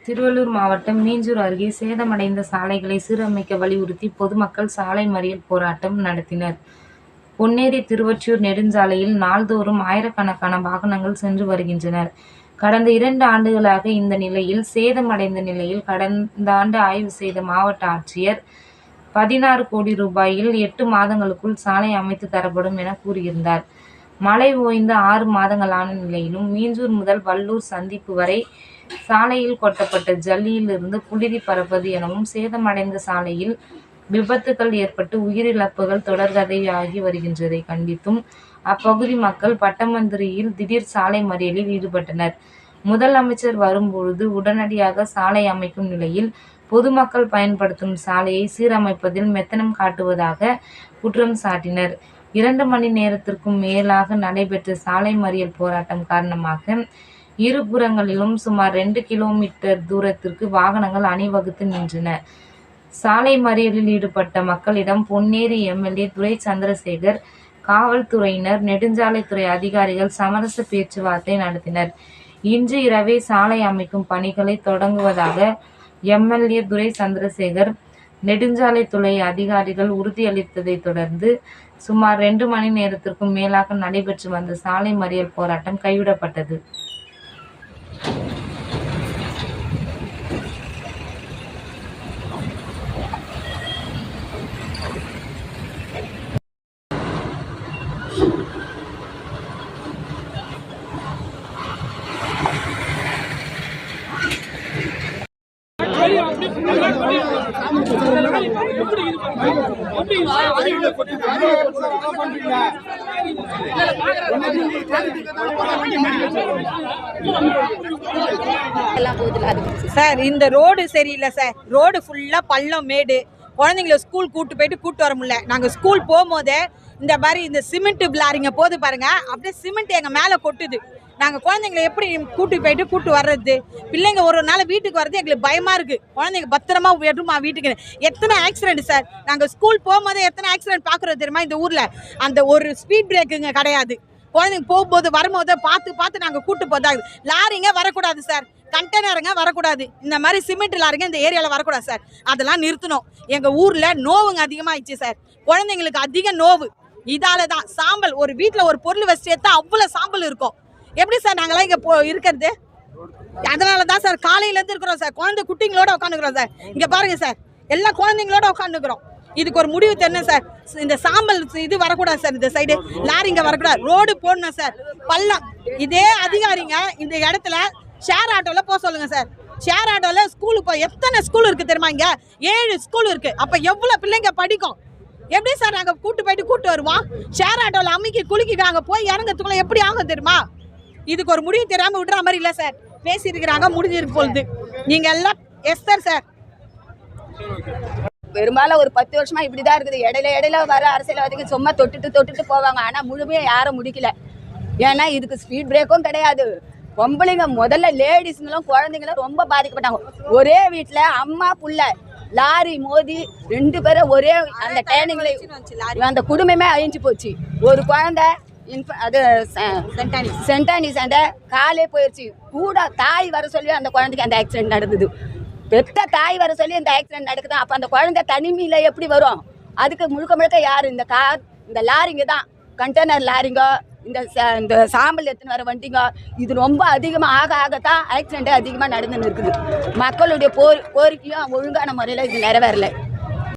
திருவள்ளூர் மாவட்டம் மீஞ்சூர் அருகே சேதமடைந்த சாலைகளை சீரமைக்க வலியுறுத்தி பொதுமக்கள் சாலை மறியல் போராட்டம் நடத்தினர். பொன்னேரி திருவொற்றியூர் நெடுஞ்சாலையில் நாள்தோறும் ஆயிரக்கணக்கான வாகனங்கள் சென்று வருகின்றனர். கடந்த 2 ஆண்டுகளாக இந்த நிலையில் சேதமடைந்த நிலையில் கடந்த ஆண்டு ஆய்வு செய்த மாவட்ட ஆட்சியர் 16 கோடி ரூபாயில் 8 மாதங்களுக்குள் சாலை அமைத்து தரப்படும் என கூறியிருந்தார். மழை ஓய்ந்து 6 மாதங்களான நிலையிலும் மீஞ்சூர் முதல் வல்லூர் சந்திப்பு வரை சாலையில் கொட்டப்பட்ட ஜல்லியில் இருந்து புழுதி பறப்பது எனவும் சேதமடைந்த சாலையில் விபத்துகள் ஏற்பட்டு உயிரிழப்புகள் தொடர்கதையாகி வருகின்றதை கண்டித்தும் அப்பகுதி மக்கள் பட்டமந்திரியில் திடீர் சாலை மறியலில் ஈடுபட்டனர். முதலமைச்சர் வரும்பொழுது உடனடியாக சாலை அமைக்கும் நிலையில் பொதுமக்கள் பயன்படுத்தும் சாலையை சீரமைப்பதில் மெத்தனம் காட்டுவதாக குற்றம் சாட்டினர். 2 மணி நேரத்திற்கும் மேலாக நடைபெற்ற சாலை மறியல் போராட்டம் காரணமாக இருபுறங்களிலும் சுமார் 2 கிலோமீட்டர் தூரத்திற்கு வாகனங்கள் அணிவகுத்து நின்றன. சாலை மறியலில் ஈடுபட்ட மக்களிடம் பொன்னேரி எம்எல்ஏ துரை சந்திரசேகர், காவல்துறையினர், நெடுஞ்சாலைத்துறை அதிகாரிகள் சமரச பேச்சுவார்த்தை நடத்தினர். இன்று இரவே சாலை அமைக்கும் பணிகளை தொடங்குவதாக எம்எல்ஏ துரை சந்திரசேகர், நெடுஞ்சாலைத்துறை அதிகாரிகள் உறுதியளித்ததை தொடர்ந்து சுமார் 2 மணி நேரத்திற்கும் மேலாக நடைபெற்று வந்த சாலை மறியல் போராட்டம் கைவிடப்பட்டது. சார், இந்த ரோடு சரியில்லை சார். ரோடு ஃபுல்லா பள்ளம் மேடு. குழந்தைங்களை ஸ்கூல் கூட்டு போயிட்டு கூட்டு வர முடியல. நாங்கள் ஸ்கூல் போகும்போதே இந்த மாதிரி இந்த சிமெண்ட் லாரிங்க போது பாருங்க, அப்படியே சிமெண்ட் எங்க மேல கொட்டுது. நாங்கள் குழந்தைங்களை எப்படி கூட்டு போயிட்டு கூட்டு வர்றது? பிள்ளைங்க ஒரு நாள் வீட்டுக்கு வர்றது எங்களுக்கு பயமா இருக்கு. குழந்தைங்க பத்திரமா விடுமா வீட்டுக்கு? எத்தனை ஆக்சிடென்ட் சார். நாங்கள் ஸ்கூல் போகும்போது எத்தனை ஆக்சிடென்ட் பார்க்குறது தெரியுமா? இந்த ஊர்ல அந்த ஒரு ஸ்பீட் பிரேக்குங்க கிடையாது. குழந்தைங்க போகும்போது வரும்போது பார்த்து நாங்கள் கூட்டு போதாது. லாரிங்க வரக்கூடாது சார், கண்டெய்னருங்க வரக்கூடாது. இந்த மாதிரி சிமெண்ட் லாரிங்க இந்த ஏரியாவில் வரக்கூடாது சார். அதெல்லாம் நிறுத்தணும். எங்கள் ஊரில் நோவுங்க அதிகமாகிடுச்சு சார். குழந்தைங்களுக்கு அதிக நோவு. இதால தான் சாம்பல், ஒரு வீட்டில் ஒரு பொருள் வச்சு எடுத்தா அவ்வளோ சாம்பல் இருக்கும். எப்படி சார் நாங்களாம் இங்கே இருக்கிறது? அதனால தான் சார் காலையிலேருந்து இருக்கிறோம் சார். குழந்தை குட்டிங்களோட உட்காந்துக்கிறோம் சார். இங்கே பாருங்கள் சார், எல்லா குழந்தைங்களோட உட்காந்துக்கிறோம். இதுக்கு ஒரு முடிவு தெரியணும் சார். இந்த சாம்பல் இது வரக்கூடாது சார். இந்த சைடு லாரிங்க வரக்கூடாது. ரோடு போடணும் சார். பள்ளம். இதே அதிகாரிங்க இந்த இடத்துல ஷேர் ஆட்டோவில் போக சொல்லுங்கள் சார். ஷேர் ஆட்டோவில் ஸ்கூலுக்கு போய் எத்தனை ஸ்கூல் இருக்குது தெரியுமா? இங்கே 7 ஸ்கூல் இருக்குது. அப்போ எவ்வளோ பிள்ளைங்க படிக்கும்? எப்படி சார் நாங்கள் கூட்டு வருவோம்? ஷேர் ஆட்டோவில் அமுக்கி குலுக்கி நாங்கள் போய் இறங்கிறதுக்குள்ள எப்படி ஆகும் தெரியுமா? இதுக்கு ஒரு முடிவு தெரியாமல் விடுற மாதிரி இல்லை சார். பேசியிருக்கிறாங்க, முடிஞ்சிருக்கு பொழுது. நீங்கள் எல்லாம் எஸ்தர் சார். பெரும்பாலும் ஒரு 10 வருஷமா இப்படிதான் இருக்குது. இடையில வர அரசியல்வாதிகள் சும்மா தொட்டுட்டு போவாங்க. ஆனா முழுமையா யாரும் முடிக்கல. ஏன்னா இதுக்கு ஸ்பீட் பிரேக்கும் கிடையாது. பொம்பளைங்க முதல்ல லேடிஸ்ங்களும் குழந்தைங்களும் ரொம்ப பாதிக்கப்பட்டாங்க. ஒரே வீட்டுல அம்மா புள்ள லாரி மோதி 2 பேரும் ஒரே அந்த டேர்னிங்ல அந்த குடும்பமே அழிஞ்சு போச்சு. ஒரு குழந்தை அது சென்டானிஸ் அந்த காலே போயிடுச்சு. கூட தாய் வர சொல்லி அந்த குழந்தைக்கு அந்த ஆக்சிடென்ட் நடந்தது. பெத்த தாய் வர சொல்லி இந்த ஆக்சிடென்ட் நடக்குது. அப்போ அந்த குழந்தை தனிமையில் எப்படி வரும்? அதுக்கு முழுக்க யார்? இந்த லாரிங்க தான். கண்டெய்னர் லாரிங்க, இந்த சாம்பல் எடுத்துன்னு வர வண்டிங்க. இது ரொம்ப அதிகமாக ஆகத்தான் ஆக்சிடென்ட் அதிகமாக நடந்துன்னு இருக்குது. மக்களுடைய கோரிக்கையும் ஒழுங்கான முறையில் இது நிறைவேறலை.